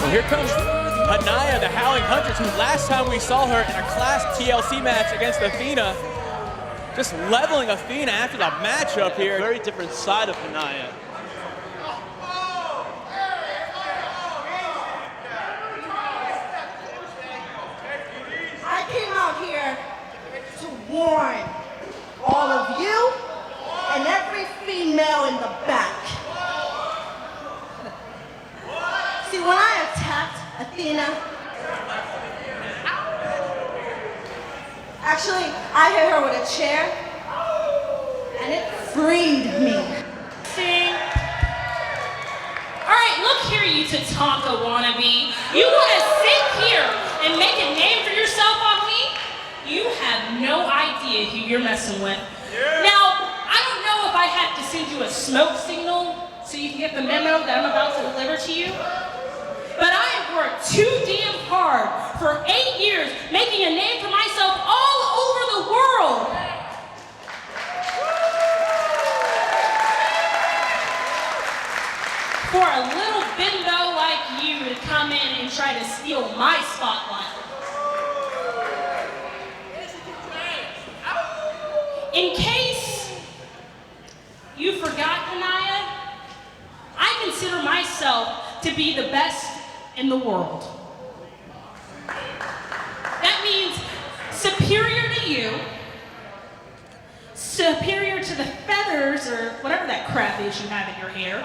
Well, here comes HANIA, the Howling Huntress, who last time we saw her in a Class TLC match against Athena, just leveling Athena after the matchup here. Very different side of HANIA. I came out here to warn all of you and every female in the back. See, when I attacked Athena, actually, I hit her with a chair, and it freed me. Sing. All right, look here, you Tatanka wannabe. You want to sit here and make a name for yourself on me? You have no idea who you're messing with. Now, I don't know if I have to send you a smoke signal so you can get the memo that I'm about to deliver to you, but I have worked too damn hard for 8 years making a name for myself all over the world. For a little bimbo like you to come in and try to steal my spotlight. In case you forgot, HANIA, I consider myself to be the best in the world. That means superior to you, superior to the feathers or whatever that crap is you have in your hair.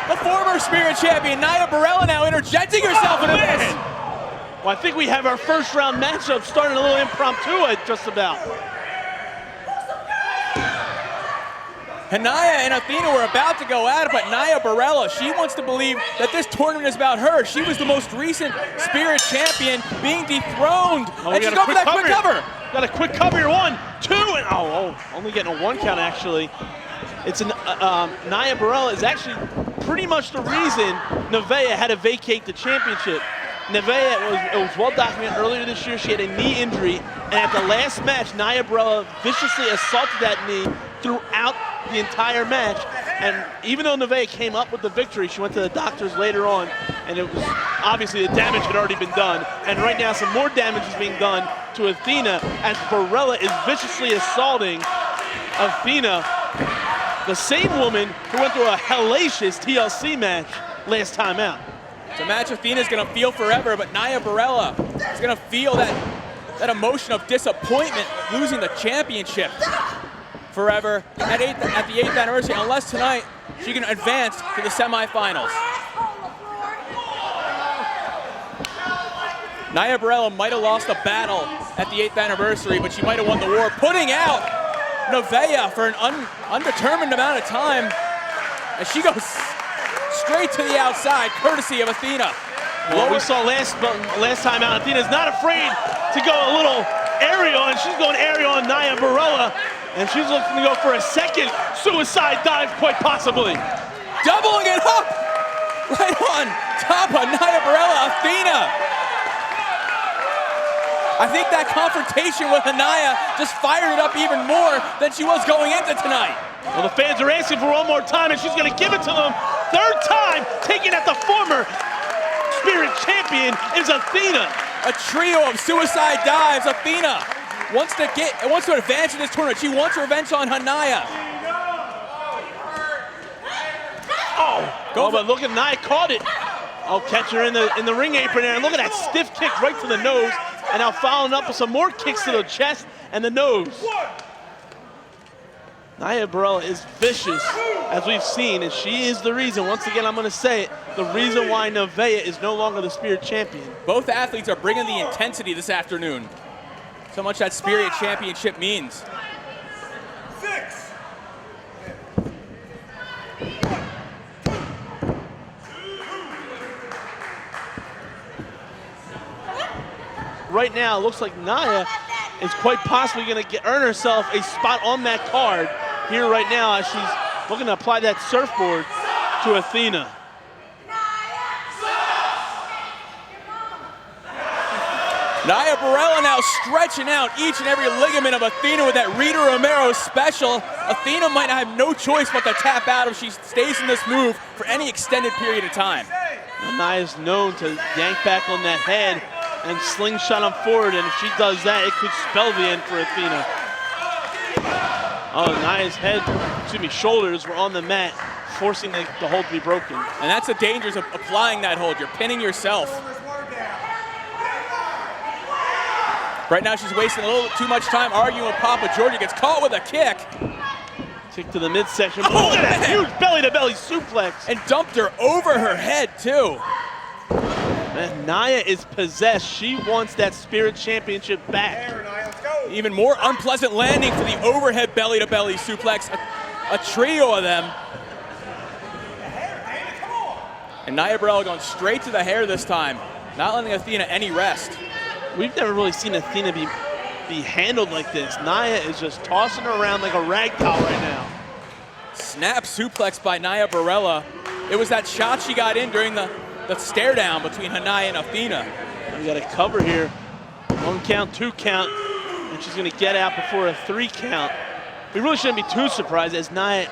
The former Spirit Champion, Nia Barella, now interjecting herself into this. Well, I think we have our first round matchup starting a little impromptu just about. HANIA and Athena were about to go at it, but Nia Barella, she wants to believe that this tournament is about her. She was the most recent Spirit Champion being dethroned. Oh, and she's going for that quick cover. Got a quick cover here, 1, 2, and only getting a 1 count actually. It's Nia Barella is actually pretty much the reason Nevaeh had to vacate the championship. Nevaeh, it was well documented earlier this year, she had a knee injury, and at the last match, Nia Barella viciously assaulted that knee throughout the entire match. And even though Nevaeh came up with the victory, she went to the doctors later on, and it was obviously the damage had already been done. And right now, some more damage is being done to Athena as Barella is viciously assaulting Athena, the same woman who went through a hellacious TLC match last time out. It's a match Athena's gonna feel forever, but Nia Barella is gonna feel that emotion of disappointment, losing the championship forever at the 8th anniversary, unless tonight she can advance to the semifinals. Nia Barella might have lost a battle at the 8th anniversary, but she might have won the war, putting out Nevaeh for an undetermined amount of time, as she goes straight to the outside, courtesy of Athena. Well, we saw last time out, Athena's not afraid to go a little aerial, and she's going aerial on Nia Barella, and she's looking to go for a second suicide dive, quite possibly. Doubling it up right on top of Nia Barella, Athena. I think that confrontation with HANIA just fired it up even more than she was going into tonight. Well, the fans are asking for one more time, and she's going to give it to them. 3rd time, taking at the former Spirit Champion is Athena. A trio of suicide dives. Athena wants to advance in this tournament. She wants revenge on HANIA. But look at Nia caught it. Oh, catch her in the ring apron there, and look at that stiff kick right to the nose. And now following up with some more kicks to the chest and the nose. Nia Barella is vicious, as we've seen, and she is the reason, once again, I'm going to say it, the reason why Nevaeh is no longer the Spirit Champion. Both athletes are bringing the intensity this afternoon. So much that Spirit Championship means. 6. Right now, it looks like Nia is quite possibly going to earn herself a spot on that card here right now as she's looking to apply that surfboard to Athena. Naya Barella now stretching out each and every ligament of Athena with that Rita Romero special. Athena might have no choice but to tap out if she stays in this move for any extended period of time. Naya's known to yank back on that head and slingshot him forward, and if she does that, it could spell the end for Athena. Oh, Naya's shoulders were on the mat, forcing the hold to be broken. And that's the dangers of applying that hold. You're pinning yourself. Right now she's wasting a little too much time arguing with Papa Georgia. Gets caught with a kick. Kick to the midsection. Oh, look at that man. huge belly-to-belly suplex. And dumped her over her head, too. Man, Naya is possessed. She wants that Spirit Championship back. Even more unpleasant landing for the overhead belly-to-belly suplex. A trio of them. And Naya Barella going straight to the hair this time. Not letting Athena any rest. We've never really seen Athena be handled like this. Naya is just tossing her around like a rag doll right now. Snap suplex by Naya Barella. It was that shot she got in during the stare down between Hanaya and Athena. We got a cover here. 1 count, 2 count, and she's gonna get out before a 3 count. We really shouldn't be too surprised, as Naya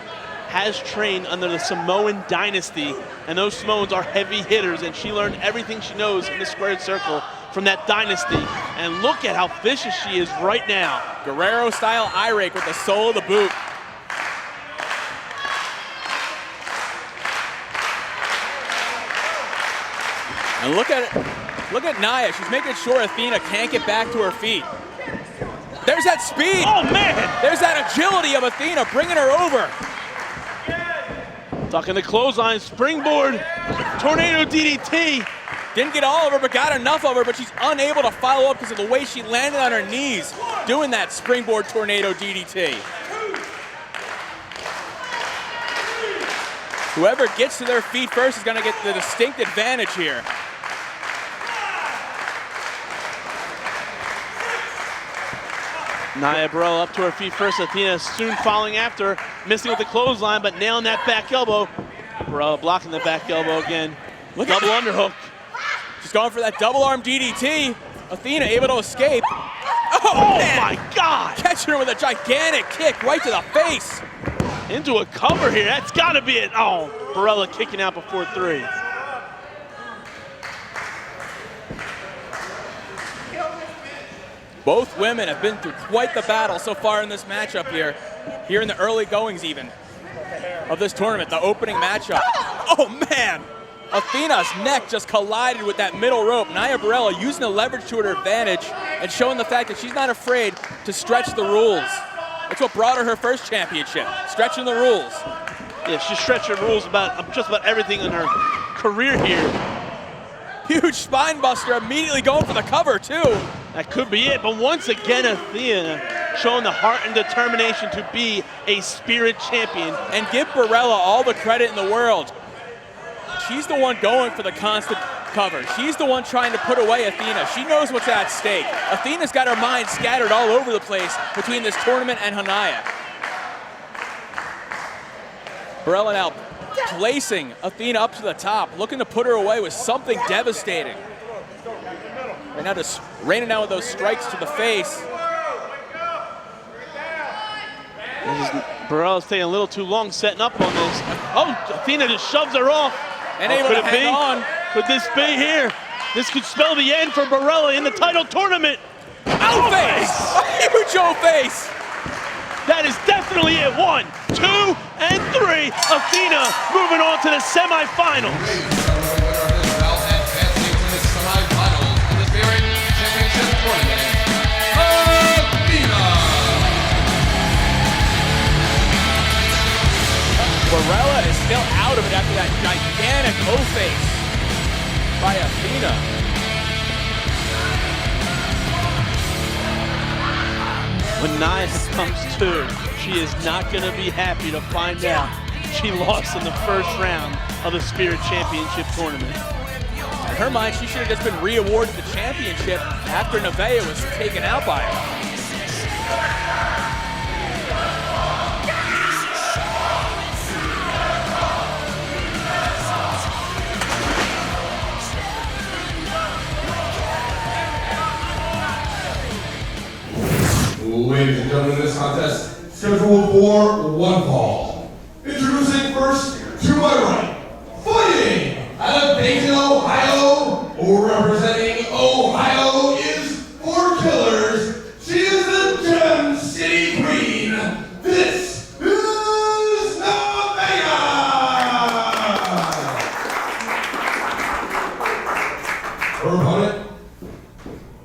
has trained under the Samoan dynasty, and those Samoans are heavy hitters, and she learned everything she knows in the squared circle from that dynasty. And look at how vicious she is right now. Guerrero style eye rake with the sole of the boot. And look at Naya. She's making sure Athena can't get back to her feet. There's that speed. Oh man! There's that agility of Athena bringing her over. Ducking the clothesline, springboard, tornado DDT. Didn't get all of her, but got enough of her, but she's unable to follow up because of the way she landed on her knees doing that springboard tornado DDT. Whoever gets to their feet first is going to get the distinct advantage here. Naya Barella up to her feet first. Athena soon following after, missing with the clothesline, but nailing that back elbow. Barella blocking the back elbow again. Double underhook. She's going for that double arm DDT. Athena able to escape. Oh my God! Catching her with a gigantic kick right to the face. Into a cover here. That's got to be it. Oh, Barella kicking out before 3. Both women have been through quite the battle so far in this matchup here in the early goings even of this tournament, the opening matchup. Oh man, Athena's neck just collided with that middle rope. Naya Barella using the leverage to her advantage and showing the fact that she's not afraid to stretch the rules. That's what brought her first championship, stretching the rules. Yeah, she's stretching rules about just about everything in her career here. Huge spine buster, immediately going for the cover too. That could be it, but once again, Athena showing the heart and determination to be a Spirit champion. And give Barella all the credit in the world. She's the one going for the constant cover. She's the one trying to put away Athena. She knows what's at stake. Athena's got her mind scattered all over the place between this tournament and Hanaya. Barella now placing Athena up to the top, looking to put her away with something devastating. Right now just raining down with those strikes to the face. Barella's taking a little too long setting up on this. Oh, Athena just shoves her off. And able to hang on. Could this be here? This could spell the end for Barella in the title tournament. O-face! A huge O-face! That is definitely it. 1, 2, and 3. Athena moving on to the semifinals. Barella is still out of it after that gigantic O-face by Athena. When Nia comes to, she is not going to be happy to find out she lost in the first round of the Spirit Championship tournament. In her mind, she should have just been re-awarded the championship after Nevaeh was taken out by her. my right, fighting out of Dayton, Ohio, representing Ohio is for killers. She is the Gem City Queen. This is Nevaeh. Her opponent,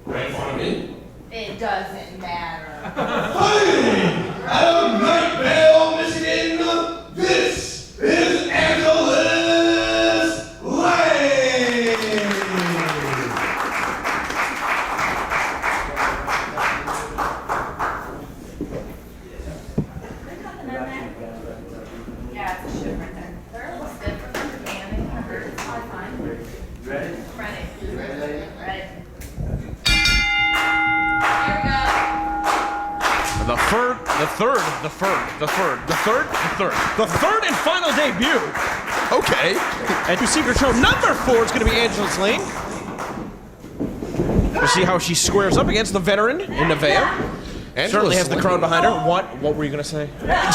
right in front of me. It doesn't matter. Fighting out of Nightvale, Michigan, this is Angeles Lane. Yeah, it's a shit right there. They're a little stiff for them to be in. They kind of hurt. It's probably fine. Ready? Ready. Ready. Here we go. The third and final debut. Okay. And Secret Show number 4 is going to be Angeles Lane. We'll see how she squares up against the veteran in Nevaeh. Certainly has the crowd behind her. What were you going to say?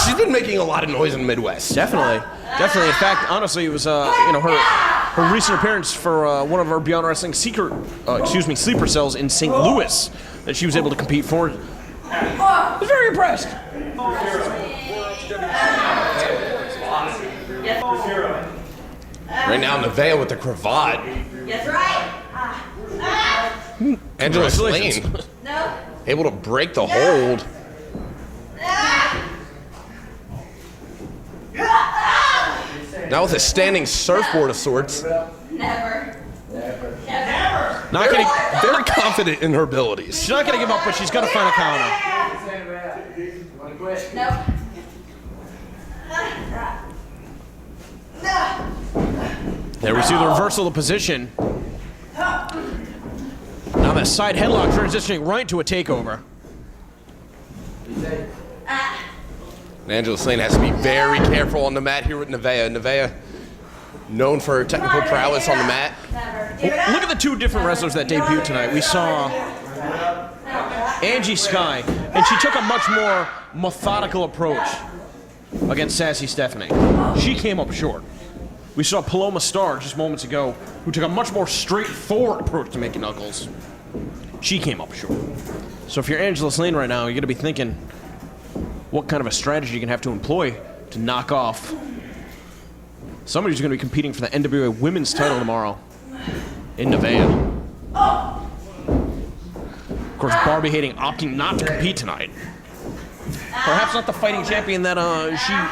She's been making a lot of noise in the Midwest. Definitely. In fact, honestly, it was her recent appearance for one of our Beyond Wrestling sleeper cells in St. Louis that she was able to compete for. I was very impressed. Right now, Nevaeh with the cravat. That's right. Angeles Lane No. able to break the hold. Now with a standing surfboard of sorts. Never. Not getting, Very confident in her abilities. she's not going to give up, but she's got to find a counter. Nope. There we see the reversal of position. Now that side headlock transitioning right to a takeover. And Angeles Lane has to be very careful on the mat here with Nevaeh. Nevaeh, known for her technical prowess on the mat. Look at the two different wrestlers that debuted tonight. We saw Angie Sky, and she took a much more methodical approach against Sassy Stephanie. She came up short. We saw Paloma Star just moments ago, who took a much more straightforward approach to making knuckles. She came up short. So if you're Angeles Lane right now, you're gonna be thinking what kind of a strategy you can have to employ to knock off somebody who's gonna be competing for the NWA Women's title tomorrow in Nevaeh. Of course, Barbie Hayting opting not to compete tonight. Perhaps not the fighting champion that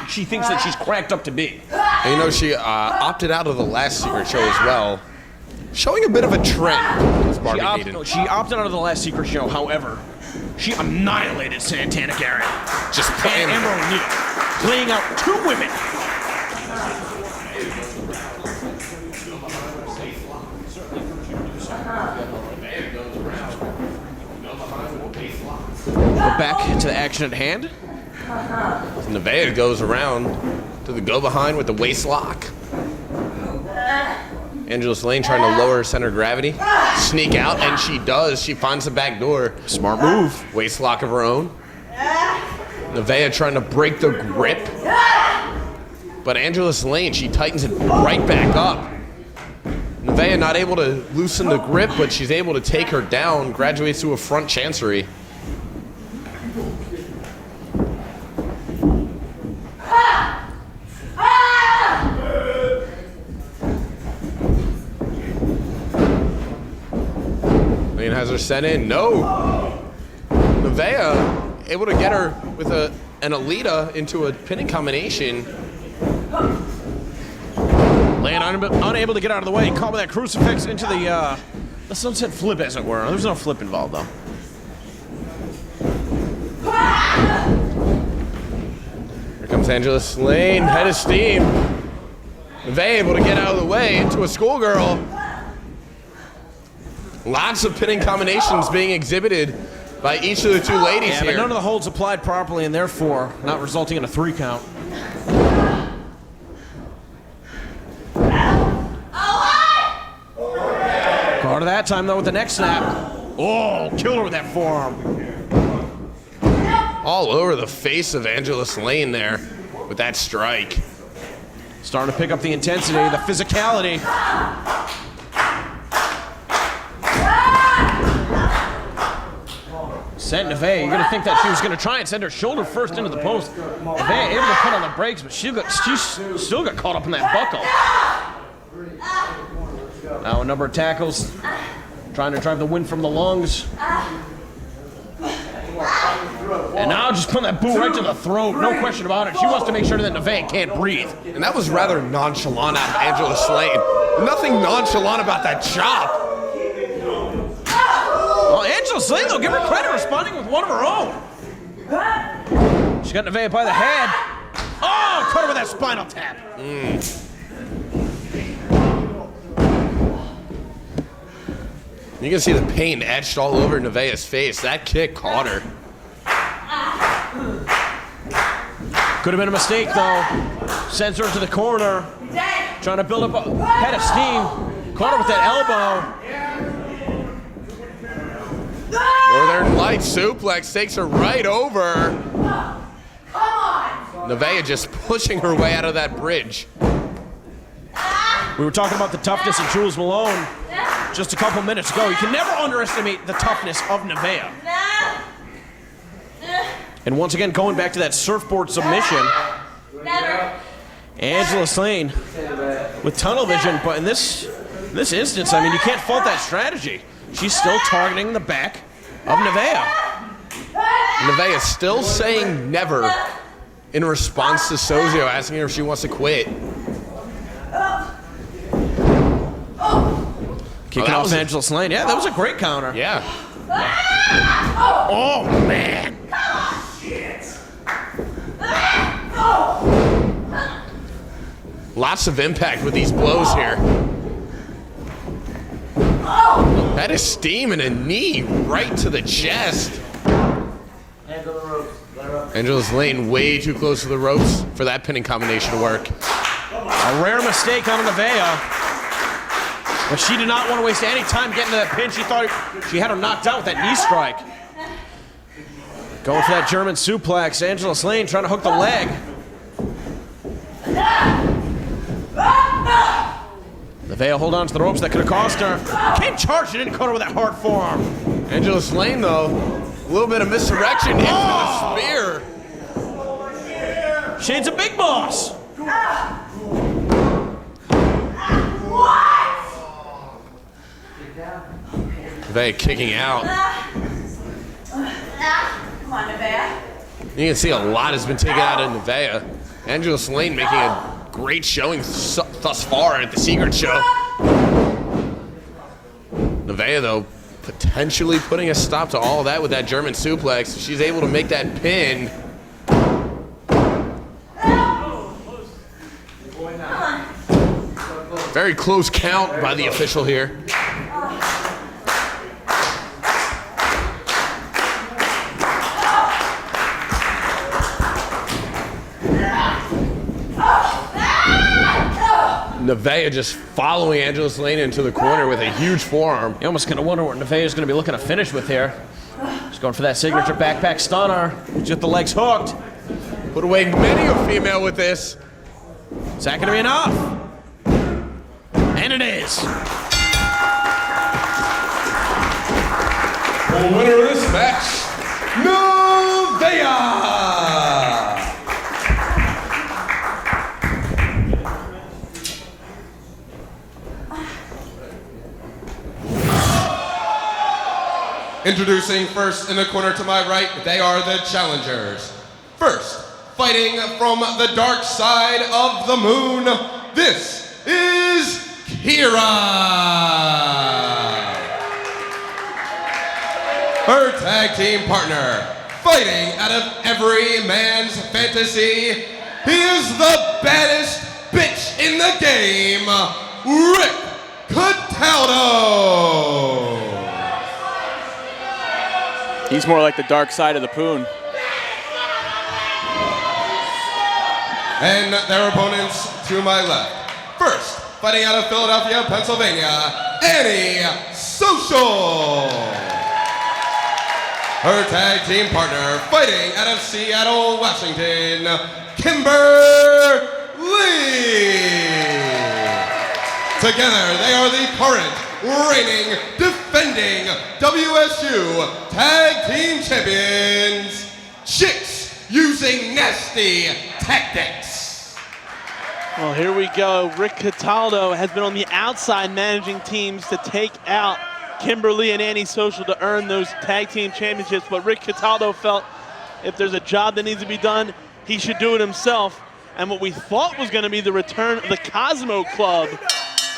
she thinks that she's cracked up to be. And you know, she opted out of the last Secret Show as well. Showing a bit of a trend with Barbie Hayden. She opted out of the last Secret Show, however, she annihilated Santana Garrett. Just And playing. Amber O'Neal, playing out two women. We're back to the action at hand. Nevaeh goes around to the go behind with the waist lock. Angeles Lane trying to lower her center of gravity, sneak out, and she does. She finds the back door. Smart move. Waist lock of her own. Nevaeh trying to break the grip. But Angeles Lane, she tightens it right back up. Nevaeh not able to loosen the grip, but she's able to take her down, graduates to a front chancery. Lane has her set in. No. Nevaeh able to get her with an Alita into a pinning combination. Lane unable to get out of the way. Caught with that crucifix into the sunset flip, as it were. There's no flip involved, though. Here comes Angeles Lane, head of steam. Nevaeh able to get out of the way into a schoolgirl. Lots of pinning combinations being exhibited by each of the two ladies Yeah, here. but none of the holds applied properly, and therefore not resulting in a 3 count. Caught her that time, though, with the neck snap. Oh, killed her with that forearm. All over the face of Angeles Lane there with that strike. Starting to pick up the intensity, the physicality. Sent Nevaeh. You're going to think that she was going to try and send her shoulder first into the post. Nevaeh able to put on the brakes, but she still got caught up in that buckle. Now a number of tackles. Trying to drive the wind from the lungs. And now just putting that boot right to the throat. No question about it. She wants to make sure that Nevaeh can't breathe. And that was rather nonchalant out of Angela Slane. Nothing nonchalant about that chop. Well, Angela Slane, though, give her credit, responding with one of her own. She got Nevaeh by the head. Oh, caught her with that spinal tap. You can see the pain etched all over Nevaeh's face. That kick caught her. Could have been a mistake, though. Sends her to the corner. Trying to build up a head of steam. Caught her with that elbow. Northern Light suplex takes her right over. Nevaeh just pushing her way out of that bridge. We were talking about the toughness of Jules Malone just a couple minutes ago. You can never underestimate the toughness of Nevaeh. And once again, going back to that surfboard submission, Angela Slane with tunnel vision, but in this instance, I mean, you can't fault that strategy. She's still targeting the back of Nevaeh. Nevaeh is still saying never in response to Sozio asking her if she wants to quit. Kicking off Angela Slane. Yeah, that was a great counter. Yeah. Oh, man. Lots of impact with these blows here. That is steam and a knee right to the chest. Angela Slane way too close to the ropes for that pinning combination to work. A rare mistake on Nevaeh. But she did not want to waste any time getting to that pin. She thought she had her knocked out with that knee strike. Going for that German suplex. Angela Slane trying to hook the leg. Nevaeh hold on to the ropes. That could have cost her. Came charged. She didn't cut her with that hard forearm. Angela Slane, though, a little bit of misdirection into the spear. Shane's a big boss. Nevaeh kicking out. Come on, Nevaeh. You can see a lot has been taken out of Nevaeh. Angela Slane making a great showing thus far at the Secret Show. Nevaeh, though, potentially putting a stop to all of that with that German suplex. She's able to make that pin. Very close count by the official here. Nevaeh just following Angela Slane into the corner with a huge forearm. You almost gonna wonder what Nevaeh is gonna be looking to finish with here. She's going for that signature backpack stunner. She's got the legs hooked. Put away many a female with this. Is that gonna be enough? And it is. The winner of this match, Nevaeh! Introducing first in the corner to my right, they are the challengers. First, fighting from the dark side of the moon, this is Kira. Her tag team partner, fighting out of every man's fantasy, he is the baddest bitch in the game, Rick Cataldo. He's more like the dark side of the poon. And their opponents to my left. First, fighting out of Philadelphia, Pennsylvania, Annie Social. Her tag team partner, fighting out of Seattle, Washington, Kimberly. Together, they are the current, reigning, defending WSU Tag Team Champions, Chicks Using Nasty Tactics. Well, here we go. Rick Cataldo has been on the outside managing teams to take out Kimberly and Annie Social to earn those tag team championships, but Rick Cataldo felt if there's a job that needs to be done, he should do it himself. And what we thought was going to be the return of the Cosmo Club,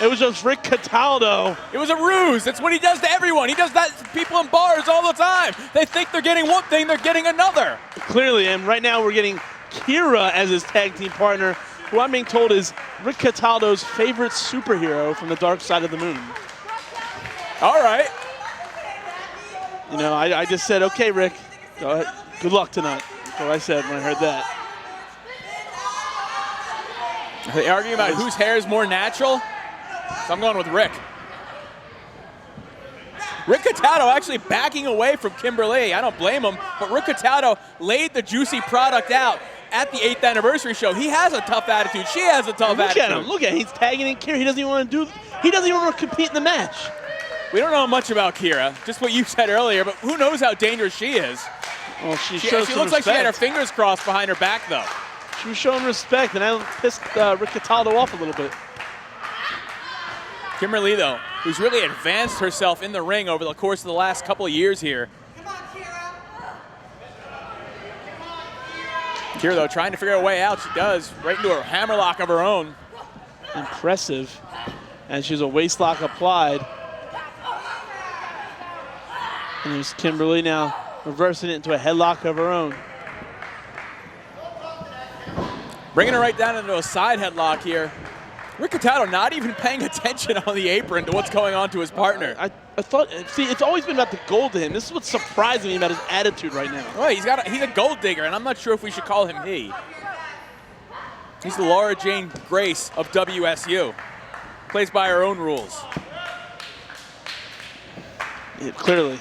it was just Rick Cataldo. It was a ruse. That's what he does to everyone. He does that to people in bars all the time. They think they're getting one thing, they're getting another. Clearly, and right now we're getting Kira as his tag team partner, who I'm being told is Rick Cataldo's favorite superhero from the dark side of the moon. All right. You know, I just said, okay, Rick, go ahead. Good luck tonight. That's what I said when I heard that. Are they arguing about whose hair is more natural? So I'm going with Rick. Rick Cataldo actually backing away from Kimberly. I don't blame him, but Rick Cataldo laid the juicy product out at the 8th anniversary show. He has a tough attitude. She has a tough attitude. Look at him. Look at him. He's tagging in Kira. He doesn't even want to do. He doesn't even want to compete in the match. We don't know much about Kira, just what you said earlier, but who knows how dangerous she is. Well, she looks like she had her fingers crossed behind her back, though. She was showing respect, and that pissed Rick Cataldo off a little bit. Kimberly, though, who's really advanced herself in the ring over the course of the last couple of years here. Kira, though, trying to figure a way out. She does, right into a hammerlock of her own. Impressive. And she's a waist lock applied. And there's Kimberly now reversing it into a headlock of her own. Bringing her right down into a side headlock here. Rick Cataldo not even paying attention on the apron to what's going on to his partner. I thought, see, it's always been about the gold to him. This is what's surprising me about his attitude right now. Well, he's a gold digger, and I'm not sure if we should call him he. He's the Laura Jane Grace of WSU. Plays by her own rules. Yeah, clearly.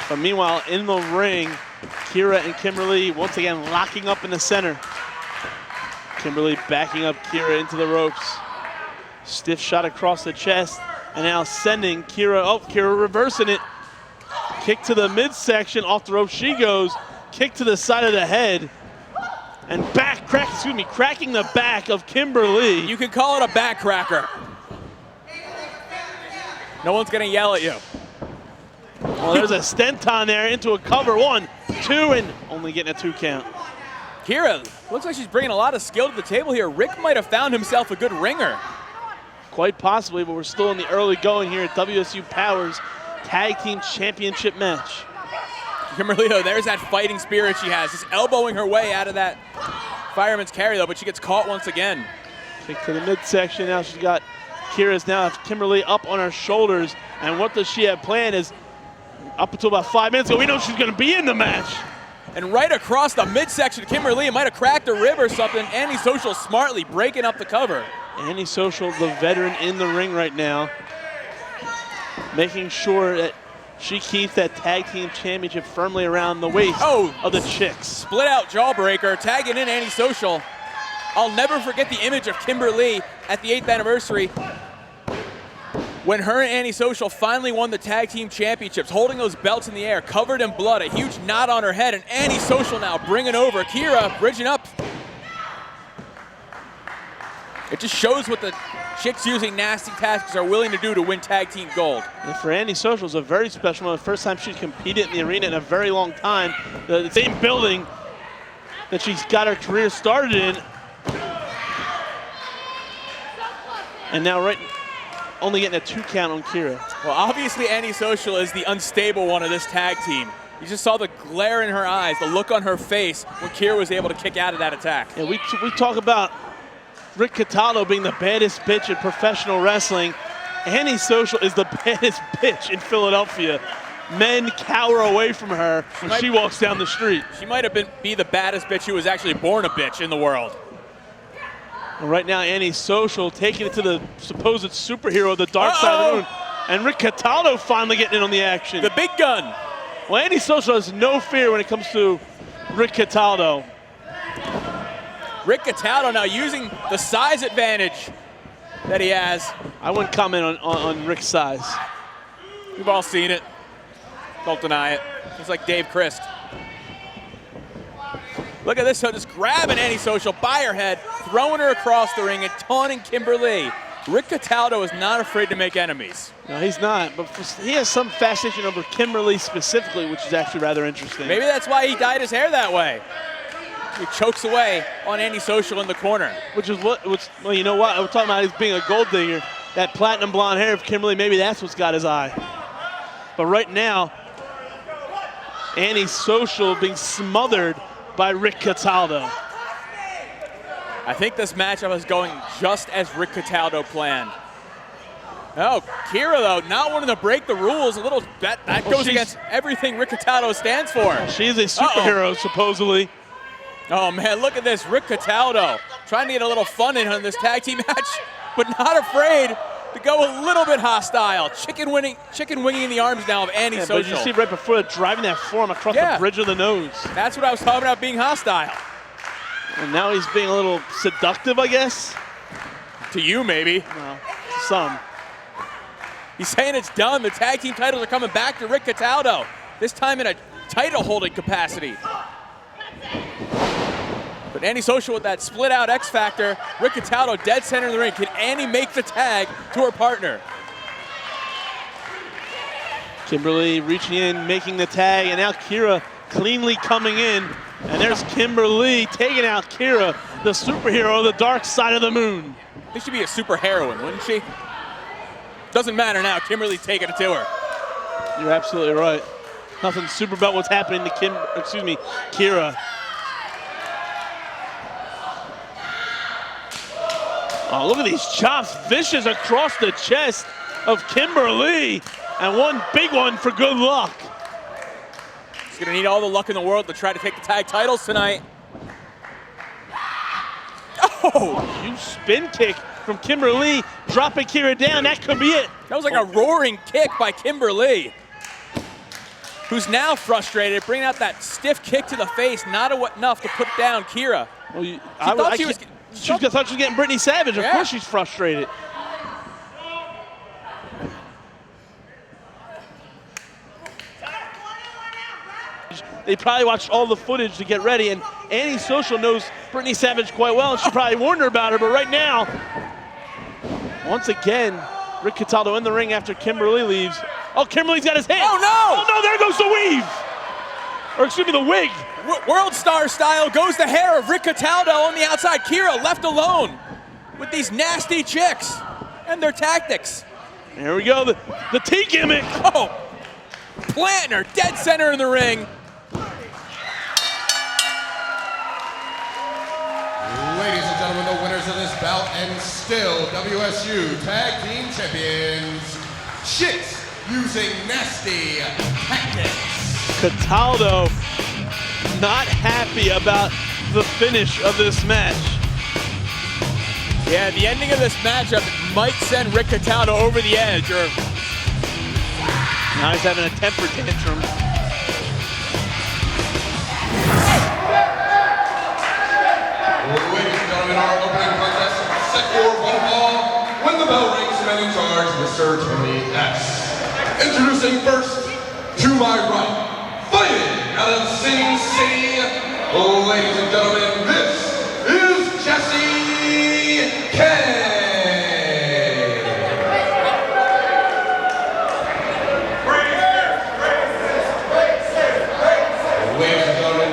But meanwhile, in the ring, Kira and Kimberly once again locking up in the center. Kimberly backing up Kira into the ropes. Stiff shot across the chest, and now sending Kira, Kira reversing it. Kick to the midsection, off the rope she goes. Kick to the side of the head. And cracking the back of Kimberly. You can call it a back cracker. No one's gonna yell at you. Well, there's a stenton there into a cover. 1, 2, and only getting a 2 count. Kira looks like she's bringing a lot of skill to the table here. Rick might have found himself a good ringer. Quite possibly, but we're still in the early going here at WSU Power's Tag Team Championship match. Kimberly, though, there's that fighting spirit she has, just elbowing her way out of that fireman's carry, though, but she gets caught once again. Kick to the midsection. Now she's got Kimberly up on her shoulders, and what does she have planned is up until about 5 minutes ago, we know she's going to be in the match. And right across the midsection, Kimberly might have cracked a rib or something. Annie Social smartly breaking up the cover. Annie Social, the veteran in the ring right now, making sure that she keeps that tag team championship firmly around the waist of the Chicks. Split out jawbreaker, tagging in Annie Social. I'll never forget the image of Kimberly at the 8th anniversary when her and Annie Social finally won the tag team championships, holding those belts in the air, covered in blood, a huge knot on her head, and Annie Social now bringing over. Kira bridging up. It just shows what the Chicks Using Nasty Tactics are willing to do to win tag team gold. And for Annie Social, it's a very special one. The first time she's competed in the arena in a very long time. The same building that she's got her career started in. And now only getting a 2 count on Kira. Well, obviously Annie Social is the unstable one of this tag team. You just saw the glare in her eyes, the look on her face when Kira was able to kick out of that attack. Yeah, we talk about Rick Cataldo being the baddest bitch in professional wrestling. Annie Social is the baddest bitch in Philadelphia. Men cower away from her when she walks down the street. She might have be the baddest bitch who was actually born a bitch in the world. And right now, Annie Social taking it to the supposed superhero of the dark side of the moon. And Rick Cataldo finally getting in on the action. The big gun. Well, Annie Social has no fear when it comes to Rick Cataldo. Rick Cataldo now using the size advantage that he has. I wouldn't comment on Rick's size. We've all seen it. Don't deny it. It's like Dave Christ. Look at this, so just grabbing Antisocial by her head, throwing her across the ring and taunting Kimberly. Rick Cataldo is not afraid to make enemies. No, he's not, but he has some fascination over Kimberly specifically, which is actually rather interesting. Maybe that's why he dyed his hair that way. He chokes away on Antisocial in the corner. Well, you know what? We're talking about his being a gold digger. That platinum blonde hair of Kimberly, maybe that's what's got his eye. But right now, Antisocial being smothered by Rick Cataldo. I think this matchup is going just as Rick Cataldo planned. Oh, Kira, though, not wanting to break the rules. A little that goes against everything Rick Cataldo stands for. She's a superhero, supposedly. Oh, man, look at this. Rick Cataldo trying to get a little fun in on this tag team match, but not afraid to go a little bit hostile. Chicken winging the arms now of Antisocial. But you see right before that, driving that forearm across the bridge of the nose. That's what I was talking about, being hostile. And now he's being a little seductive, I guess. To you, maybe. Well, to some. He's saying it's done. The tag team titles are coming back to Rick Cataldo, this time in a title-holding capacity. But Antisocial with that split-out X Factor, Rick Cataldo dead center in the ring. Can Annie make the tag to her partner? Kimberly reaching in, making the tag, and now Kira cleanly coming in. And there's Kimberly taking out Kira, the superhero of the dark side of the moon. I think she'd be a super heroine, wouldn't she? Doesn't matter now. Kimberly's taking it to her. You're absolutely right. Nothing super about what's happening to Kira. Oh, look at these chops, vicious across the chest of Kimberly, and one big one for good luck. She's gonna need all the luck in the world to try to take the tag titles tonight. Oh! Huge spin kick from Kimberly, dropping Kira down. That could be it. That was like a roaring kick by Kimberly, who's now frustrated, bringing out that stiff kick to the face, not enough to put down Kira. Well, she thought she was getting Brittany Savage. Of course she's frustrated. They probably watched all the footage to get ready, and Antisocial knows Brittany Savage quite well, and she probably warned her about her, but right now, once again, Rick Cataldo in the ring after Kimberly leaves. Oh, Kimberly's got his hand. Oh, no! Oh, no, there goes the weave. Or excuse me, the wig. World Star style goes the hair of Rick Cataldo on the outside. Kira left alone with these nasty chicks and their tactics. There we go, the T gimmick. Oh, planting her dead center in the ring. Ladies and gentlemen, the winners of this bout and still WSU Tag Team Champions, Chicks Using Nasty Tactics. Cataldo not happy about the finish of this match. Yeah, the ending of this matchup might send Rick Cataldo over the edge. Now he's having a temper tantrum. Ladies and gentlemen, our opening contest, set for one fall. When the bell rings, man in charge, Mr. Tony S. Introducing first, to my right, fighting out of Sing City, ladies and gentlemen, this is Jessie K. Ladies and gentlemen,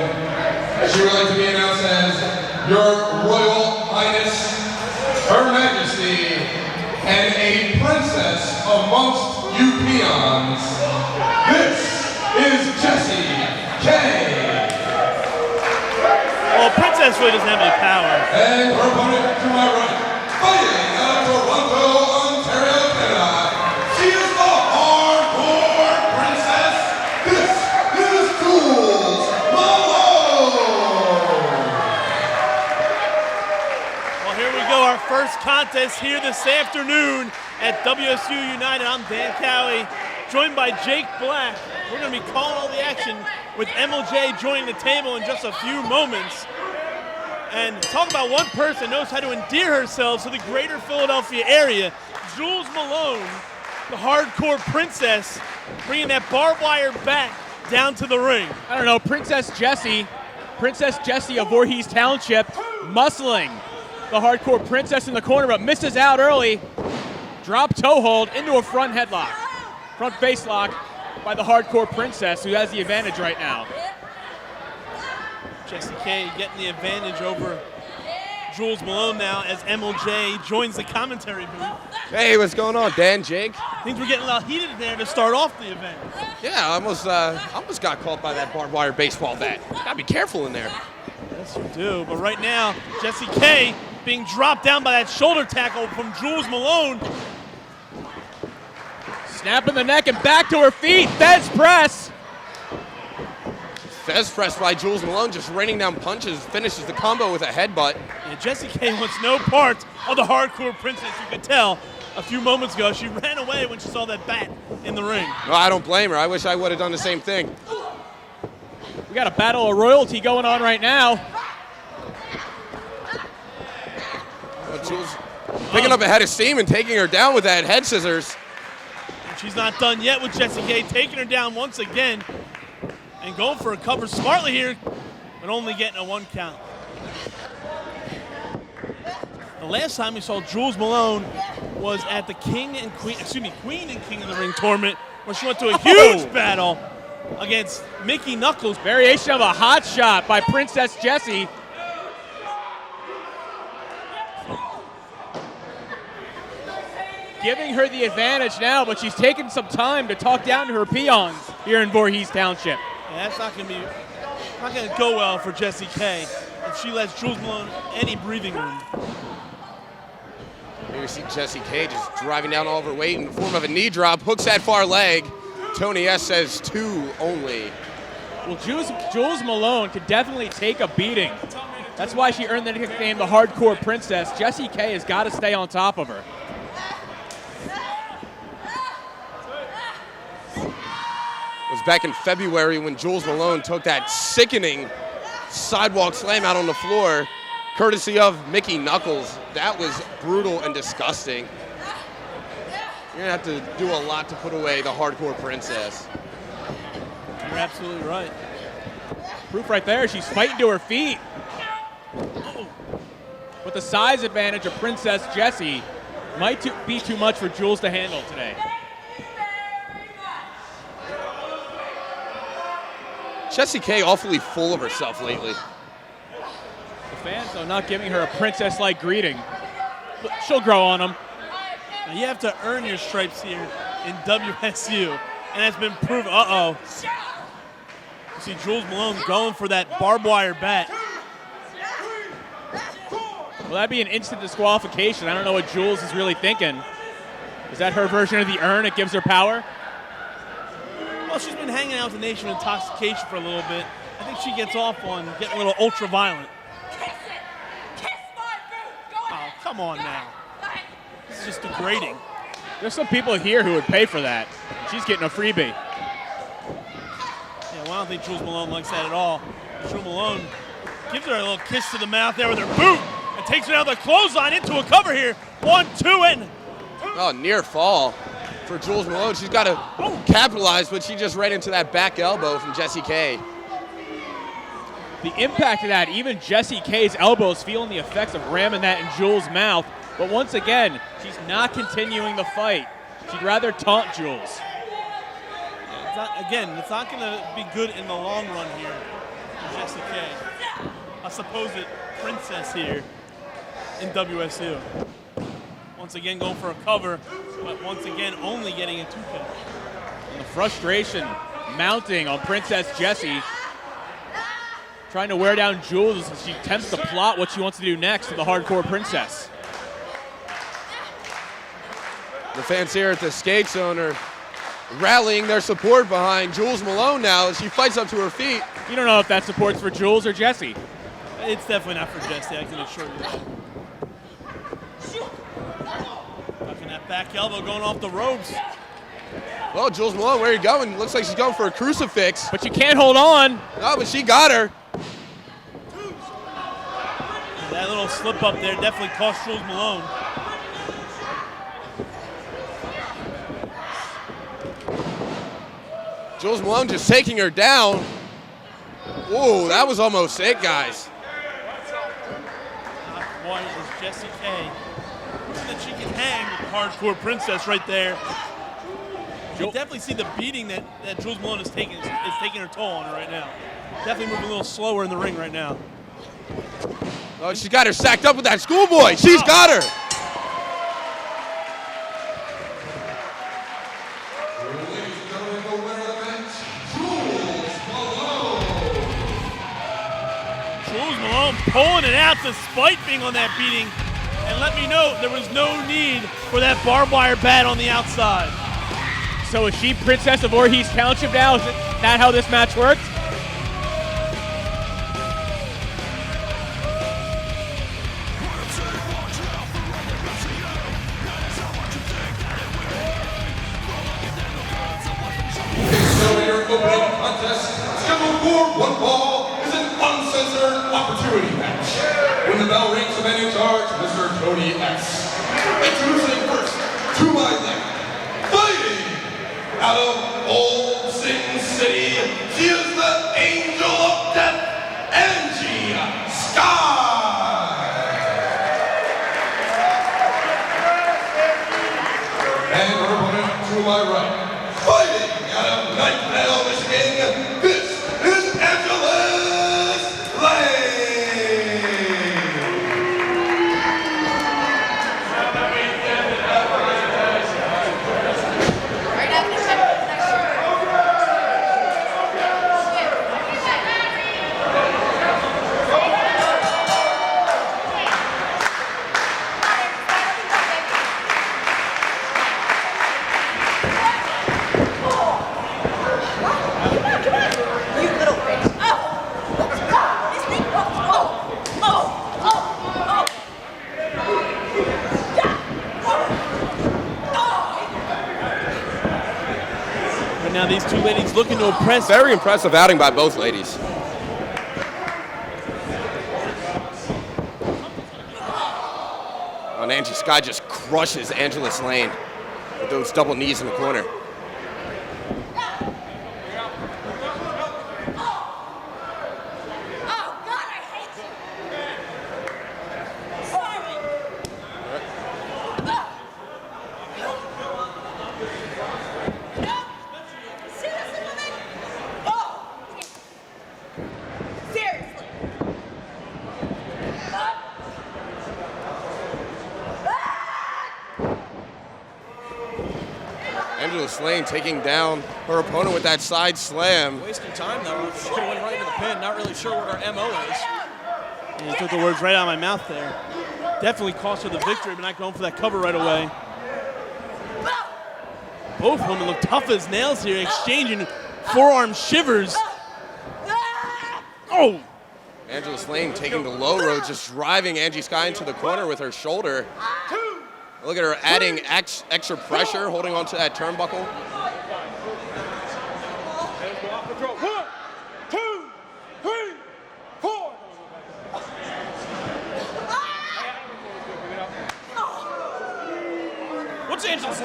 she would like to be announced as Your Royal Highness, Her Majesty, and a princess amongst you peons. This is Jessie K. Well, Princess really doesn't have any power. And her opponent to my right, fighting out of Toronto, Ontario, Canada. She is the hardcore princess. This is Jules Malone. Well, here we go, our first contest here this afternoon at WSU United. I'm Dan Cowie, joined by Jake Black. We're going to be calling all the action with MLJ joining the table in just a few moments. And talk about one person knows how to endear herself to the greater Philadelphia area. Jules Malone, the hardcore princess, bringing that barbed wire bat down to the ring. I don't know, Princess Jessie of Voorhees Township, muscling the hardcore princess in the corner, but misses out early. Drop toe hold into a front headlock. Front face lock by the hardcore princess, who has the advantage right now. Jessie K getting the advantage over Jules Malone now as MLJ joins the commentary booth. Hey, what's going on, Dan, Jake? Things were getting a little heated there to start off the event. Yeah, I almost got caught by that barbed wire baseball bat. Gotta be careful in there. Yes, you do. But right now, Jessie K being dropped down by that shoulder tackle from Jules Malone. Snapping the neck and back to her feet. Fez press. Fez press by Jules Malone, just raining down punches, finishes the combo with a headbutt. Yeah, Jessie K wants no part of the hardcore princess. You could tell a few moments ago she ran away when she saw that bat in the ring. No, I don't blame her. I wish I would have done the same thing. We got a battle of royalty going on right now. Well, Jules picking up a head of steam and taking her down with that head scissors. And she's not done yet with Jessie K, taking her down once again. And going for a cover smartly here, but only getting a 1 count. The last time we saw Jules Malone was at the Queen and King of the Ring tournament, where she went to a huge battle against Mickey Knuckles. Variation of a hot shot by Princess Jessie. Giving her the advantage now, but she's taking some time to talk down to her peons here in Voorhees Township. Yeah, that's not going to go well for Jessie K if she lets Jules Malone any breathing room. Here you see Jessie K just driving down all of her weight in the form of a knee drop, hooks that far leg. Tony S says 2 only. Well, Jules Malone could definitely take a beating. That's why she earned the nickname the Hardcore Princess. Jessie K has got to stay on top of her. It was back in February when Jules Malone took that sickening sidewalk slam out on the floor, courtesy of Mickey Knuckles. That was brutal and disgusting. You're going to have to do a lot to put away the Hardcore Princess. You're absolutely right. Proof right there, she's fighting to her feet. With the size advantage of Princess Jessie, might be too much for Jules to handle today. Jessie K awfully full of herself lately. The fans, though, not giving her a princess-like greeting. But she'll grow on them. Now you have to earn your stripes here in WSU, and that's been proven. Uh-oh. You see Jules Malone going for that barbed wire bat. Well, that'd be an instant disqualification. I don't know what Jules is really thinking. Is that her version of the urn? It gives her power? Well, she's been hanging out with the Nation of Intoxication for a little bit. I think she gets off on getting a little ultra-violent. Oh, come on now. This is just degrading. There's some people here who would pay for that. She's getting a freebie. Yeah, well, I don't think Jules Malone likes that at all. Jules Malone gives her a little kiss to the mouth there with her boot and takes her down the clothesline into a cover here. 1, 2, and... Oh, near fall for Jules Malone. She's got to capitalize, but she just ran into that back elbow from Jessie K. The impact of that, even Jessie K's elbows feeling the effects of ramming that in Jules' mouth. But once again, she's not continuing the fight. She'd rather taunt Jules. It's not going to be good in the long run here for Jessie K. A supposed princess here in WSU. Once again going for a cover, but once again only getting a 2 count. And the frustration mounting on Princess Jessie. Trying to wear down Jules as she attempts to plot what she wants to do next to the Hardcore Princess. The fans here at the skate zone are rallying their support behind Jules Malone now as she fights up to her feet. You don't know if that support's for Jules or Jessie. It's definitely not for Jessie, I can assure you that. Fucking that back elbow going off the ropes. Well, Jules Malone, where are you going? Looks like she's going for a crucifix. But you can't hold on. No, but she got her. little slip up there definitely cost Jules Malone. Jules Malone just taking her down. Whoa, that was almost it, guys. One is Jessie K. Looking that she can hang with the hardcore princess right there. You definitely see the beating that Jules Malone is taking her toll on her right now. Definitely moving a little slower in the ring right now. Oh, she's got her sacked up with that schoolboy. She's got her. Jules Malone pulling it out despite being on that beating. And let me know, there was no need for that barbed wire bat on the outside. So is she Princess of Voorhees Township now? Is that how this match worked? Opening contest scheduled for one fall is an uncensored opportunity match. When the bell rings, the man in charge, Mr. Tony X. Introducing first, to my left, fighting out of Old Sin City, she is the Angel of Death, Angie Sky. And her opponent to my right, fighting out of Knightdale, Michigan, this is Angelus Lane. Now these two ladies looking to impress. Very impressive outing by both ladies. And Angie Sky just crushes Angelus Lane with those double knees in the corner. Angelus Lane taking down her opponent with that side slam. Wasting time though. She could have went right into the pin. Not really sure what her MO is. And you took the words right out of my mouth there. Definitely cost her the victory, but not going for that cover right away. Both women look tough as nails here, exchanging forearm shivers. Oh! Angelus Lane taking the low road, just driving Angie Sky into the corner with her shoulder. Look at her adding extra pressure, holding onto that turnbuckle. 1, 2, 3, 4. What's Angelus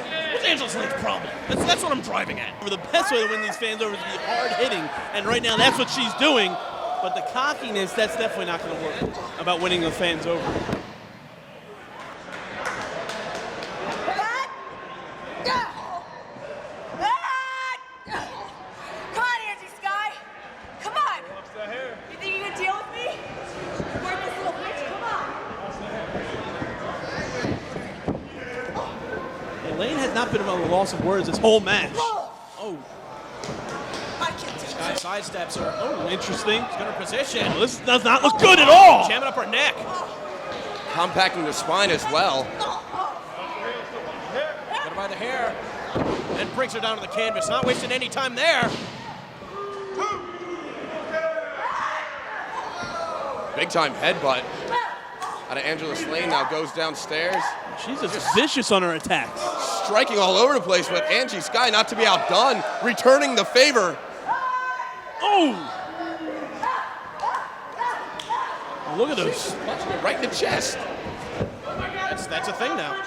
Lane's problem? That's what I'm driving at. The best way to win these fans over is to be hard hitting, and right now that's what she's doing. But the cockiness, that's definitely not going to work about winning the fans over. Come on, Angie Sky. Come on. You think you can deal with me? Work this little bitch. Come on. Lane has not been about the loss of words this whole match. Oh. Sky sidesteps her. Oh, interesting. She's got her position. Well, this does not look good at all. Jamming up her neck. Compacting the spine as well. Got her by the hair. And brings her down to the canvas. Not wasting any time there. Big time headbutt. Out of Angelus Lane now goes downstairs. She's just vicious on her attacks. Striking all over the place, but Angie Sky not to be outdone, returning the favor. Oh! Look at those. Punching it right in the chest. That's a thing now.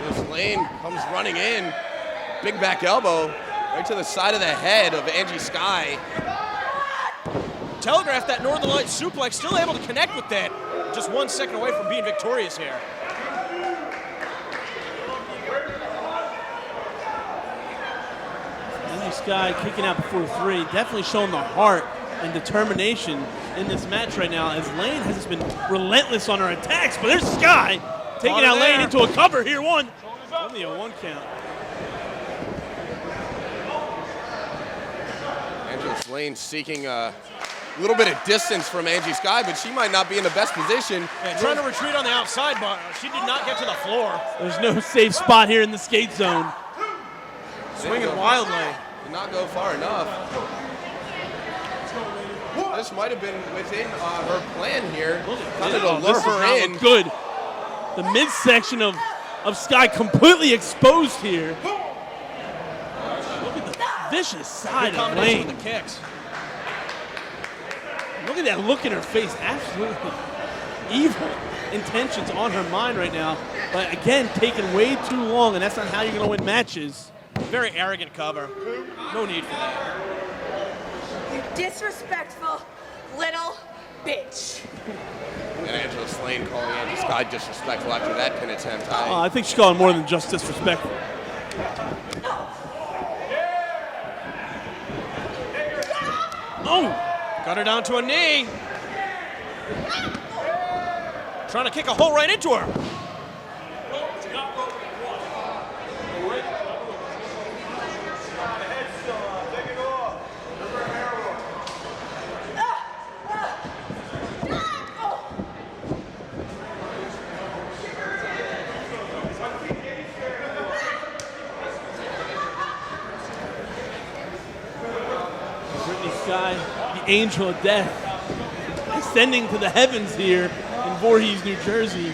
Angela Lane comes running in. Big back elbow right to the side of the head of Angie Sky. Telegraphed that Northern Lights suplex, still able to connect with that. Just 1 second away from being victorious here. Angie Sky kicking out before 3, definitely showing the heart and determination in this match right now, as Lane has just been relentless on her attacks. But there's Sky taking out Lane into a cover here. Only a 1 count. Angela Lane seeking a little bit of distance from Angie Sky, but she might not be in the best position. Yeah, trying to retreat on the outside, but she did not get to the floor. There's no safe spot here in the skate zone. Swinging wildly. Did not go far enough. This might have been within her plan here. Kind of to lure her in. Good. The midsection of Sky completely exposed here. Look at the vicious side of Lane. With the kicks. Look at that look in her face. Absolutely evil intentions on her mind right now. But again, taking way too long, and that's not how you're going to win matches. Very arrogant cover. No need for that. You disrespectful little bitch. And Angela Lane calling Angie Sky disrespectful after that pin attempt. I think she's calling more than just disrespectful. Oh! Got her down to a knee. Trying to kick a hole right into her. Sky, the angel of death, ascending to the heavens here in Voorhees, New Jersey.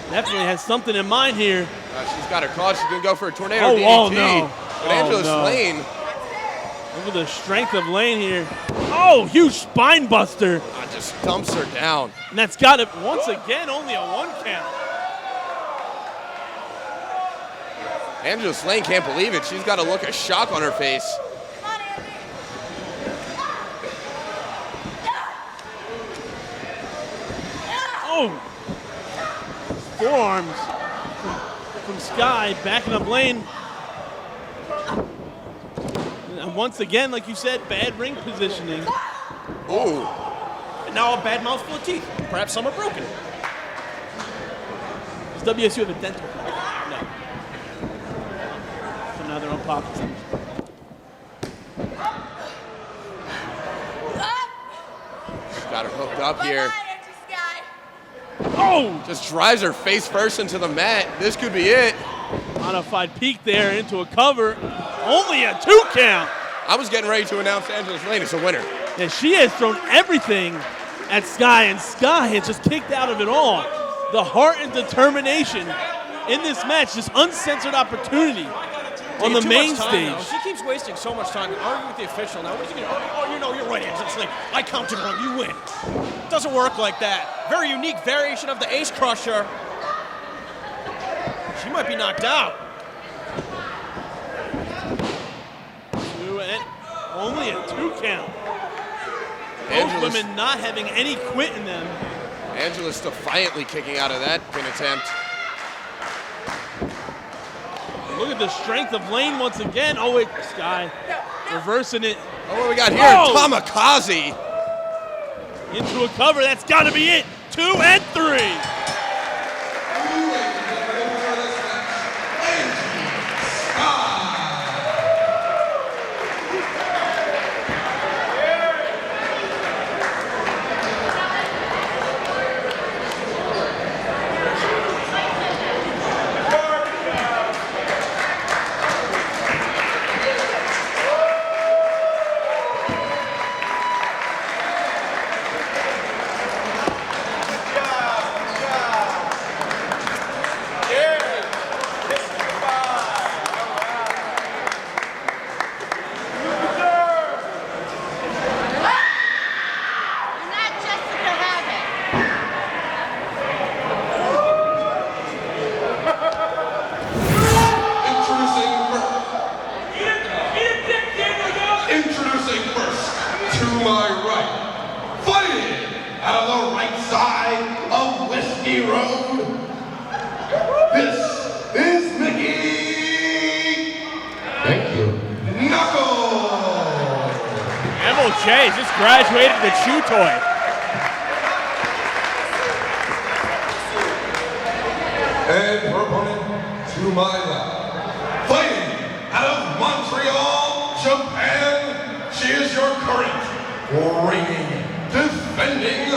Definitely has something in mind here. She's got her caught. She's going to go for a tornado DDT. Oh, no. But Angela Lane. Look at the strength of Lane here. Oh, huge spine buster. Just dumps her down. And that's got it once again, only a 1 count. Angela Lane can't believe it. She's got a look of shock on her face. Oh! Forearms from Sky, backing up Lane. And once again, like you said, bad ring positioning. Ooh. And now a bad mouthful of teeth. Perhaps some are broken. Does WSU have a dental plan? No. So now their own pockets. Got her hooked up here. Oh! Just drives her face first into the mat. This could be it. Modified peek there into a cover. Only a 2 count. I was getting ready to announce Angela Lane as a winner. Yeah, she has thrown everything at Sky, and Sky has just kicked out of it all. The heart and determination in this match, this uncensored opportunity on the main stage. She keeps wasting so much time arguing with the official. Now, what is he going to do? Oh, you know, you're right, Angela Lane. I counted wrong. You win. Doesn't work like that. Very unique variation of the Ace Crusher. She might be knocked out. Only a 2 count. Both women not having any quit in them. Angela's defiantly kicking out of that pin attempt. Look at the strength of Lane once again. Oh, wait, Sky reversing it. Oh, what do we got here? Oh! Kamikaze. Into a cover. That's got to be it. 2 and 3. right side of Whiskey Road, this is Mickey. Thank you. Knuckles. MLJ just graduated to Chew Toy. And her opponent to my left, fighting out of Montreal, Japan, she is your current reigning, defending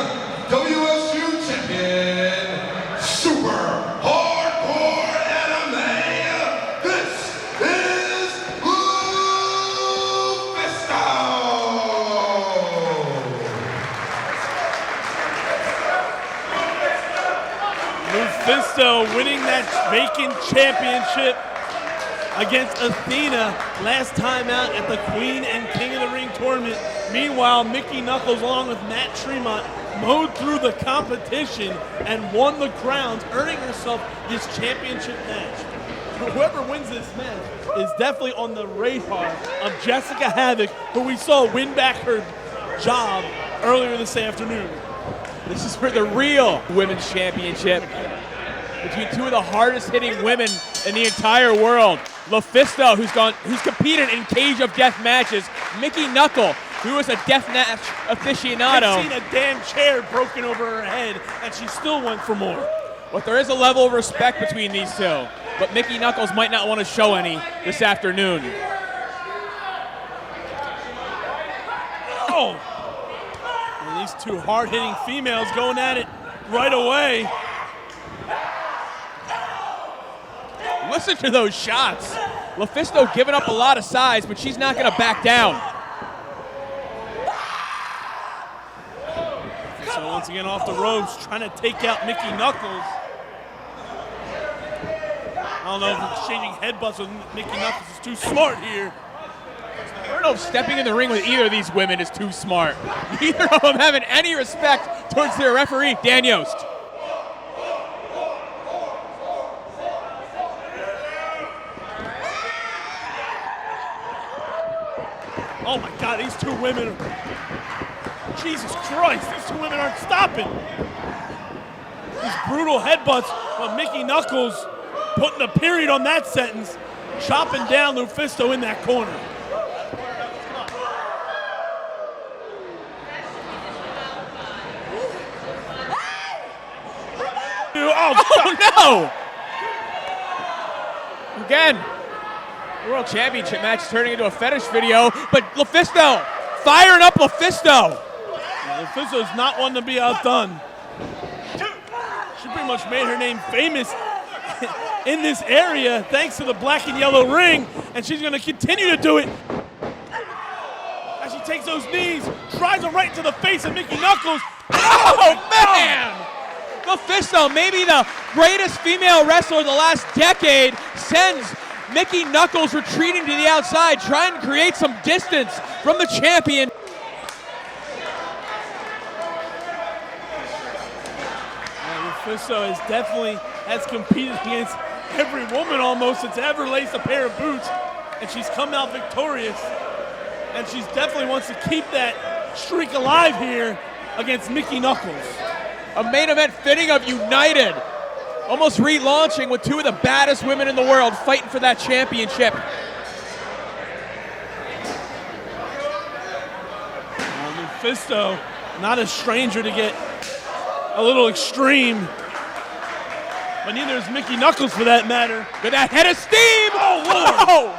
WSU champion, Super Hardcore Anime. This is Lufisto. Lufisto winning that vacant championship against Athena last time out at the Queen and King of the Ring tournament. Meanwhile, Mickey Knuckles, along with Matt Tremont, mowed through the competition and won the crowns, earning herself this championship match. Whoever wins this match is definitely on the radar of Jessica Havoc, who we saw win back her job earlier this afternoon. This is for the real women's championship between two of the hardest hitting women in the entire world. Lufisto, who's competed in Cage of Death matches. Mickey Knuckle, who is a death match aficionado. I've seen a damn chair broken over her head, and she still went for more. But there is a level of respect between these two. But Mickey Knuckles might not want to show any this afternoon. Oh! And these two hard-hitting females going at it right away. Listen to those shots. Lufisto giving up a lot of size, but she's not going to back down. So once again off the ropes, trying to take out Mickey Knuckles. I don't know if exchanging headbutts with Mickey Knuckles is too smart here. I don't know if stepping in the ring with either of these women is too smart. Neither of them having any respect towards their referee, Dan Yost. Oh my God, these two women, Jesus Christ, these two women aren't stopping. These brutal headbutts of Mickey Knuckles putting a period on that sentence, chopping down Lufisto in that corner. Oh no! Again. World Championship match turning into a fetish video, but Lufisto firing up Lufisto. Lufisto's not one to be outdone. She pretty much made her name famous in this area thanks to the black and yellow ring, and she's going to continue to do it. As she takes those knees, drives them right into the face of Mickey Knuckles. Oh man! Lufisto, maybe the greatest female wrestler of the last decade, sends Mickey Knuckles retreating to the outside, trying to create some distance from the champion. Lufisto has competed against every woman almost that's ever laced a pair of boots, and she's come out victorious. And she's definitely wants to keep that streak alive here against Mickey Knuckles. A main event fitting of United. Almost relaunching with two of the baddest women in the world fighting for that championship. Lufisto, not a stranger to get a little extreme. But neither is Mickey Knuckles for that matter. With that head of steam! Oh, Lord!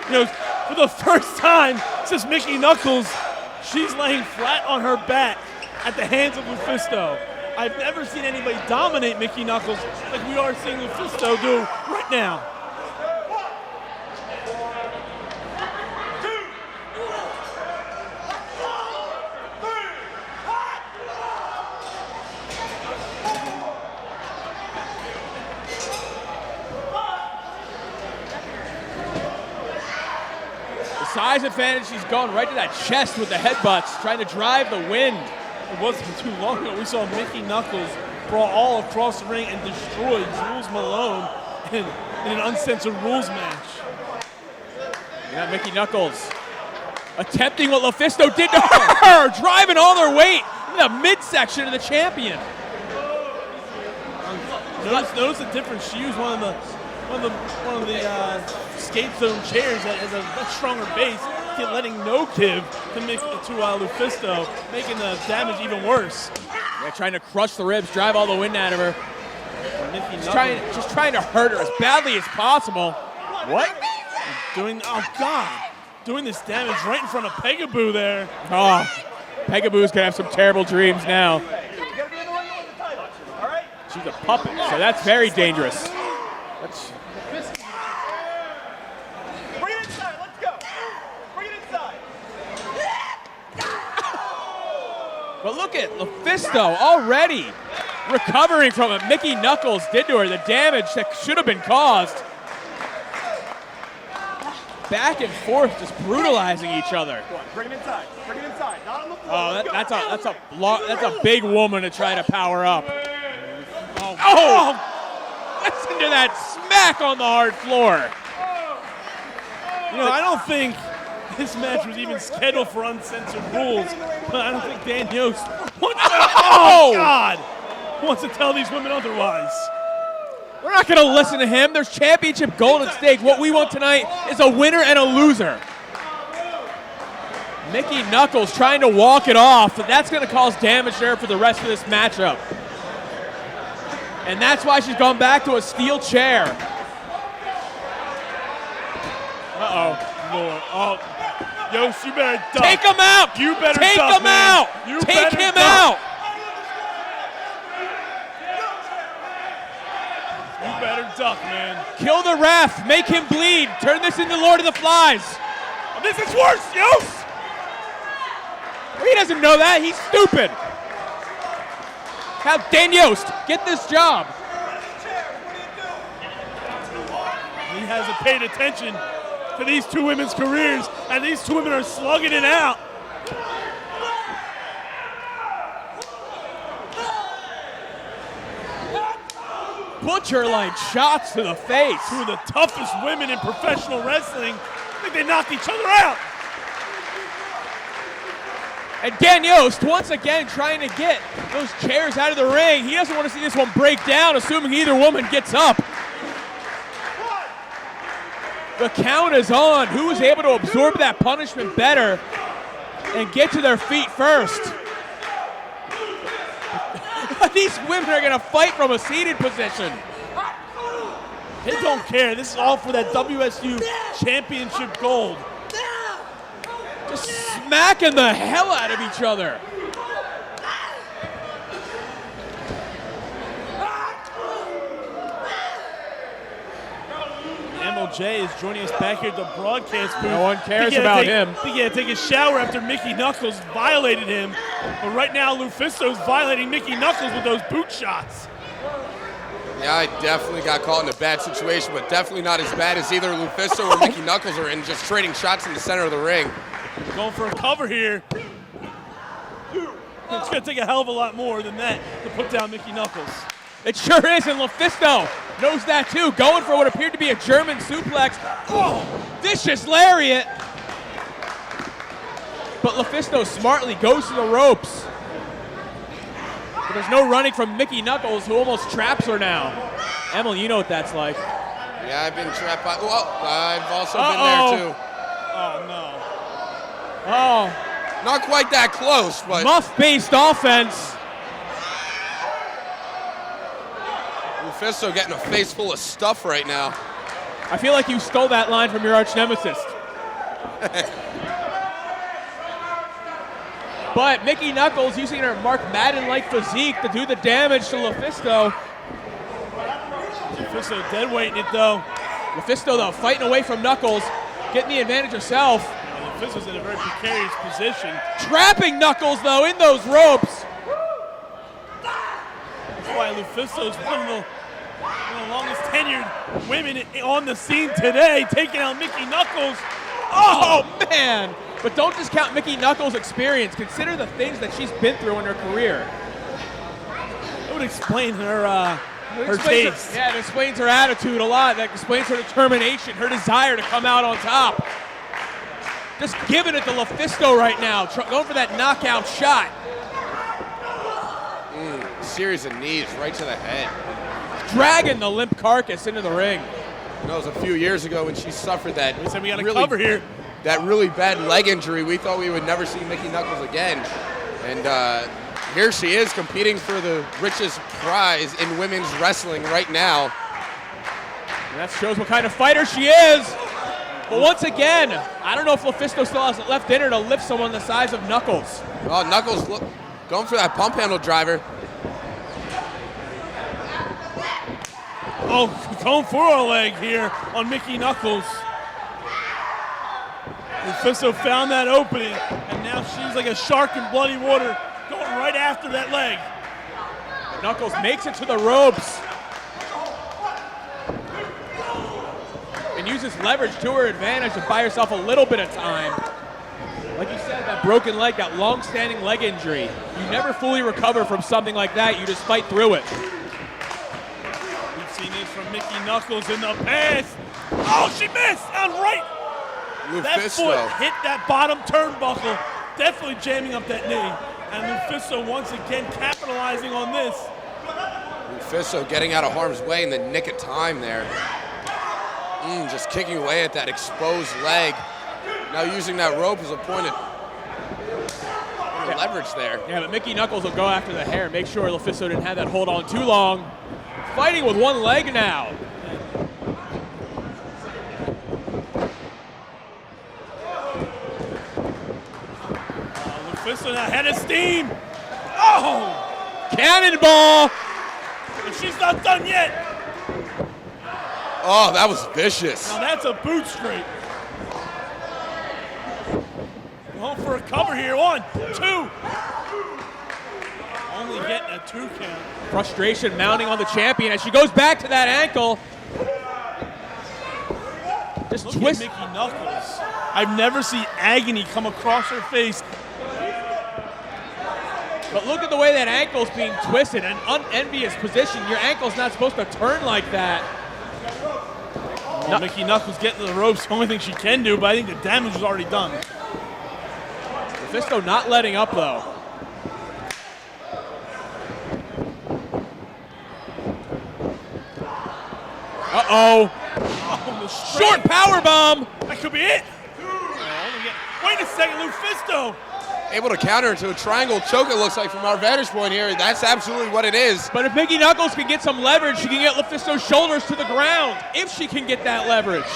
You know, for the first time since Mickey Knuckles, she's laying flat on her back at the hands of Lufisto. I've never seen anybody dominate Mickey Knuckles like we are seeing Lufisto do right now. The size advantage, she's going right to that chest with the headbutts, trying to drive the wind. It wasn't too long ago we saw Mickey Knuckles brawl all across the ring and destroy Jules Malone in an uncensored rules match. You got Mickey Knuckles Attempting what LuFisto did to her, driving all their weight in the midsection of the champion. Notice the difference. She used one of the skate zone chairs that has a much stronger base, letting no give to LuFisto, making the damage even worse. Yeah, trying to crush the ribs, drive all the wind out of her. Just trying to hurt her as badly as possible. What? Doing this damage right in front of Pegaboo there. Oh, Pegaboo's gonna have some terrible dreams now. She's a puppet, so that's very dangerous. Bring it inside, let's go. Bring it inside. But look at LuFisto already recovering from what Mickey Knuckles did to her, the damage that should have been caused. Back and forth, just brutalizing each other. Go on, bring it inside. Bring it inside. Not on the floor. Oh, that's a big woman to try to power up. Oh! Listen to that smack on the hard floor. You know, I don't think this match was even scheduled for uncensored rules, but I don't think Dan Yost wants to tell these women otherwise. We're not going to listen to him. There's championship gold at stake. What we want tonight is a winner and a loser. Mickey Knuckles trying to walk it off, but that's going to cause damage to her for the rest of this matchup. And that's why she's gone back to a steel chair. Lord. Oh, Yost, you better duck. Take him out. You better Take duck, him man. out. You Take better him duck. out. You better duck, man. Kill the ref. Make him bleed. Turn this into Lord of the Flies. This is worse, Yost. He doesn't know that. He's stupid. Have Dan Yost get this job. He hasn't paid attention to these two women's careers, and these two women are slugging it out. Butcher-like shots to the face. Two of the toughest women in professional wrestling. I think they knocked each other out. And Dan Yost once again trying to get those chairs out of the ring. He doesn't want to see this one break down, assuming either woman gets up. The count is on. Who is able to absorb that punishment better and get to their feet first? These women are going to fight from a seated position. They don't care. This is all for that WSU championship gold. Just smacking the hell out of each other. MLJ is joining us back here at the broadcast booth. No one cares about him. He had to take a shower after Mickey Knuckles violated him. But right now, LuFisto's violating Mickey Knuckles with those boot shots. Yeah, I definitely got caught in a bad situation, but definitely not as bad as either LuFisto or Mickey Knuckles are in, just trading shots in the center of the ring. Going for a cover here. It's going to take a hell of a lot more than that to put down Mickey Knuckles. It sure is, and LuFisto knows that too. Going for what appeared to be a German suplex. Oh, vicious lariat. But LuFisto smartly goes to the ropes. But there's no running from Mickey Knuckles, who almost traps her now. Emily, you know what that's like. Yeah, I've been trapped by. Well, I've also been there too. Oh, no. Oh, Not quite that close, but muff-based offense. LuFisto getting a face full of stuff right now. I feel like you stole that line from your arch nemesis. But Mickey Knuckles using her Mark Madden-like physique to do the damage to LuFisto. LuFisto dead weighting it though. LuFisto though fighting away from Knuckles, getting the advantage herself. LuFisto's in a very precarious position. Trapping Knuckles though in those ropes. That's why LuFisto's one of the longest tenured women on the scene today, taking out Mickey Knuckles. Oh man! But don't discount Mickey Knuckles' experience. Consider the things that she's been through in her career. It would explain her taste. Yeah, it explains her attitude a lot. That explains her determination, her desire to come out on top. Just giving it to LuFisto right now, going for that knockout shot. Series of knees right to the head. Dragging the limp carcass into the ring. That was a few years ago when she suffered that. We said we got to really, cover here. That really bad leg injury. We thought we would never see Mickey Knuckles again. And here she is competing for the richest prize in women's wrestling right now. And that shows what kind of fighter she is. But once again, I don't know if LuFisto still has it left in her to lift someone the size of Knuckles. Oh, Knuckles going for that pump handle driver. Oh, going for a leg here on Mickey Knuckles. LuFisto found that opening, and now she's like a shark in bloody water, going right after that leg. But Knuckles makes it to the ropes. And uses leverage to her advantage to buy herself a little bit of time. Like you said, that broken leg, that long-standing leg injury. You never fully recover from something like that. You just fight through it. We've seen this from Mickey Knuckles in the past. Oh, she missed on right. That foot hit that bottom turnbuckle, definitely jamming up that knee. And LuFisto once again capitalizing on this. LuFisto getting out of harm's way in the nick of time there. Just kicking away at that exposed leg. Now using that rope as a point of leverage there. Yeah, but Mickey Knuckles will go after the hair, make sure LuFisto didn't have that hold on too long. Fighting with one leg now. LuFisto now head of steam. Oh! Cannonball! And she's not done yet. Oh, that was vicious. Now that's a boot straight. Going for a cover here. 1, 2. Only getting a 2 count. Frustration mounting on the champion as she goes back to that ankle. Just Look twist. at Mickey Knuckles. I've never seen agony come across her face. But look at the way that ankle's being twisted. An unenvious position. Your ankle's not supposed to turn like that. No. Mickey Knuckles getting to the ropes. The only thing she can do, but I think the damage was already done. LuFisto not letting up, though. Uh-oh. Oh, the Short power bomb. That could be it. Wait a second, LuFisto. Able to counter into a triangle choke, it looks like, from our vantage point here. That's absolutely what it is. But if Mickey Knuckles can get some leverage, she can get LuFisto's shoulders to the ground. If she can get that leverage.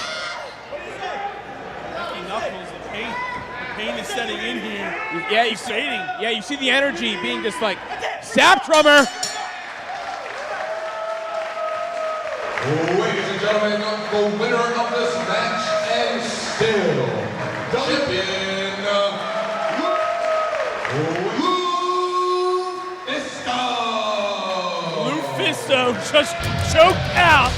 Mickey Knuckles, the pain is setting in here. Yeah, He's fading. Yeah, you see the energy being just like sap drummer. Ladies and gentlemen, the winner of this match and still champion, LuFisto just choked out